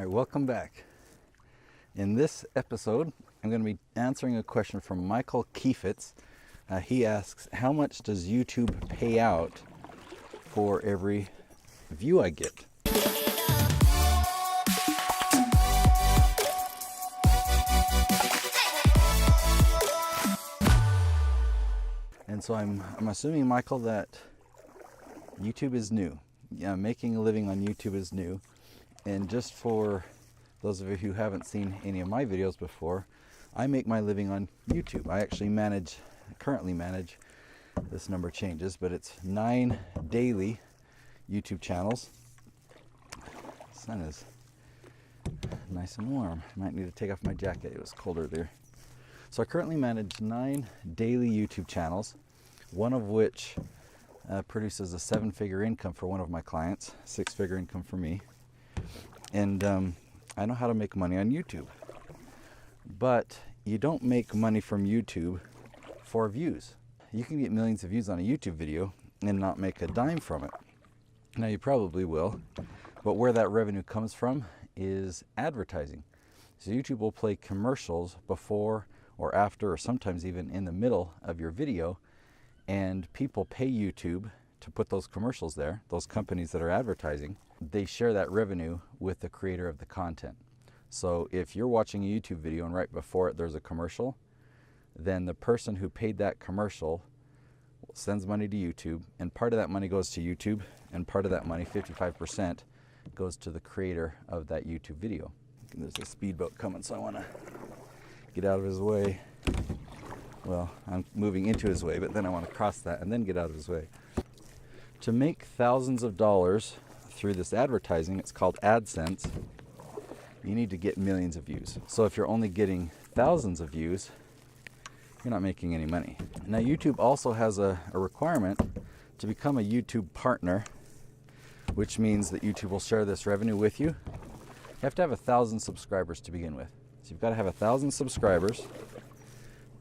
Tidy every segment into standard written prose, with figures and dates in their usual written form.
All right, welcome back. In this episode, I'm going to be answering a question from Michael Kiefitz. He asks, how much does YouTube pay out for every view I get? And so I'm assuming, Michael, that YouTube is new. Yeah, making a living on YouTube is new. And just for those of you who haven't seen any of my videos before, I make my living on YouTube. I actually currently manage, this number changes, but it's 9 daily YouTube channels. The sun is nice and warm. I might need to take off my jacket. It was colder there. So I currently manage 9 daily YouTube channels, one of which produces a 7-figure income for one of my clients, 6-figure income for me. And I know how to make money on YouTube. But you don't make money from YouTube for views. You can get millions of views on a YouTube video and not make a dime from it. Now you probably will, but where that revenue comes from is advertising. So YouTube will play commercials before or after, or sometimes even in the middle of your video, and people pay YouTube to put those commercials there. Those companies that are advertising, they share that revenue with the creator of the content. So if you're watching a YouTube video and right before it there's a commercial, then the person who paid that commercial sends money to YouTube, and part of that money goes to YouTube, and part of that money, 55%, goes to the creator of that YouTube video. There's a speedboat coming, so I want to get out of his way. Well, I'm moving into his way, but then I want to cross that and then get out of his way. To make thousands of dollars through this advertising, it's called Adsense, you need to get millions of views. So if you're only getting thousands of views, you're not making any money. Now YouTube also has a requirement to become a YouTube partner, which means that YouTube will share this revenue with you. You have to have 1,000 subscribers to begin with. So you've got to have 1,000 subscribers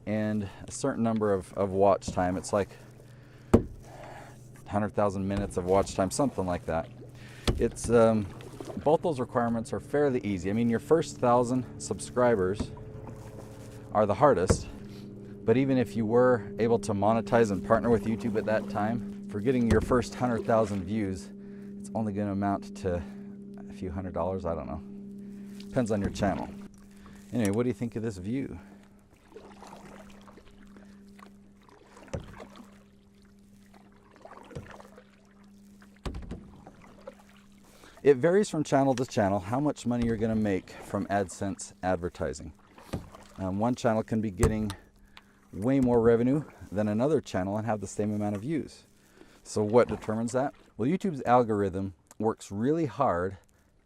and a certain number of watch time. It's like 100,000 minutes of watch time, something like that. It's both those requirements are fairly easy. I mean, your first 1,000 subscribers are the hardest, but even if you were able to monetize and partner with YouTube at that time, for getting your first 100,000 views, it's only going to amount to a few $100s. I don't know. Depends on your channel. Anyway, what do you think of this view? It varies from channel to channel how much money you're going to make from AdSense advertising. One channel can be getting way more revenue than another channel and have the same amount of views. So what determines that? Well, YouTube's algorithm works really hard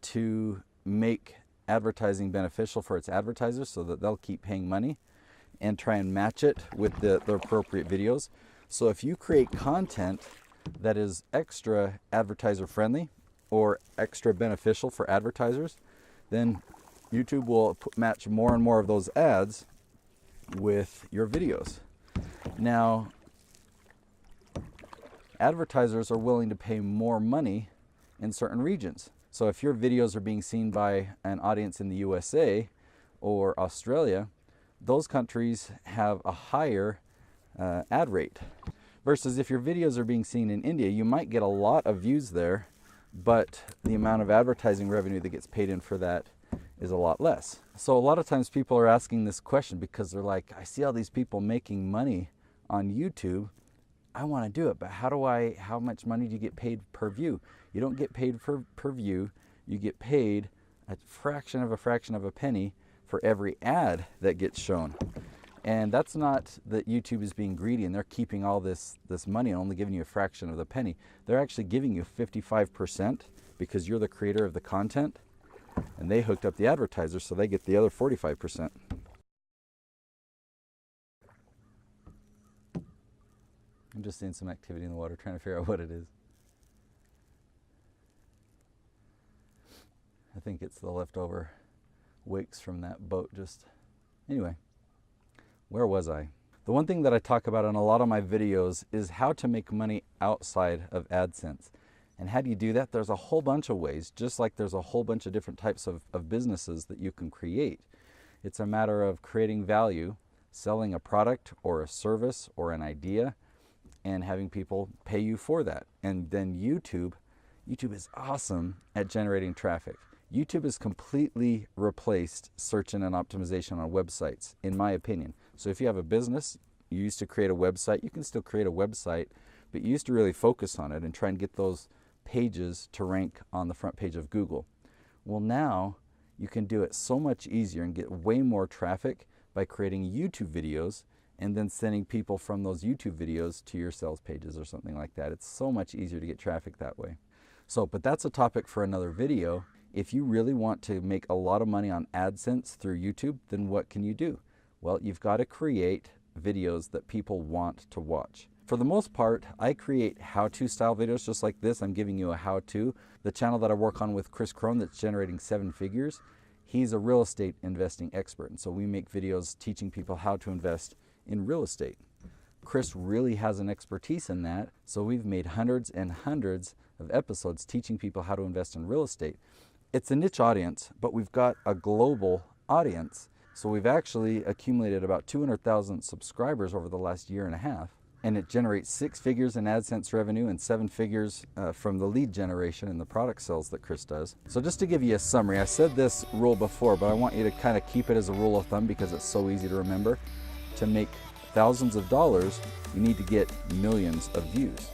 to make advertising beneficial for its advertisers so that they'll keep paying money and try and match it with the appropriate videos. So if you create content that is extra advertiser friendly or extra beneficial for advertisers, then YouTube will match more and more of those ads with your videos. Now, advertisers are willing to pay more money in certain regions. So if your videos are being seen by an audience in the USA or Australia, those countries have a higher ad rate. Versus if your videos are being seen in India, you might get a lot of views there, but the amount of advertising revenue that gets paid in for that is a lot less. So a lot of times people are asking this question because they're like, I see all these people making money on YouTube. I want to do it, but how much money do you get paid per view? You don't get paid per view. You get paid a fraction of a penny for every ad that gets shown. And that's not that YouTube is being greedy and they're keeping all this money and only giving you a fraction of the penny. They're actually giving you 55% because you're the creator of the content, and they hooked up the advertisers, so they get the other 45%. I'm just seeing some activity in the water, trying to figure out what it is. I think it's the leftover wakes from that boat. Anyway, where was I? The one thing that I talk about in a lot of my videos is how to make money outside of AdSense. And how do you do that? There's a whole bunch of ways, just like there's a whole bunch of different types of businesses that you can create. It's a matter of creating value, selling a product or a service or an idea, and having people pay you for that. And then YouTube is awesome at generating traffic. YouTube has completely replaced search engine optimization on websites, in my opinion. So if you have a business, you used to create a website, you can still create a website, but you used to really focus on it and try and get those pages to rank on the front page of Google. Well, now you can do it so much easier and get way more traffic by creating YouTube videos and then sending people from those YouTube videos to your sales pages or something like that. It's so much easier to get traffic that way. So, but that's a topic for another video. If you really want to make a lot of money on AdSense through YouTube, then what can you do? Well, you've got to create videos that people want to watch. For the most part, I create how-to style videos just like this. I'm giving you a how-to. The channel that I work on with Chris Crone that's generating 7 figures, he's a real estate investing expert. And so we make videos teaching people how to invest in real estate. Chris really has an expertise in that. So we've made hundreds and hundreds of episodes teaching people how to invest in real estate. It's a niche audience, but we've got a global audience. So we've actually accumulated about 200,000 subscribers over the last year and a half. And it generates 6 figures in AdSense revenue and 7 figures from the lead generation and the product sales that Chris does. So just to give you a summary, I said this rule before, but I want you to kind of keep it as a rule of thumb because it's so easy to remember. To make thousands of dollars, you need to get millions of views.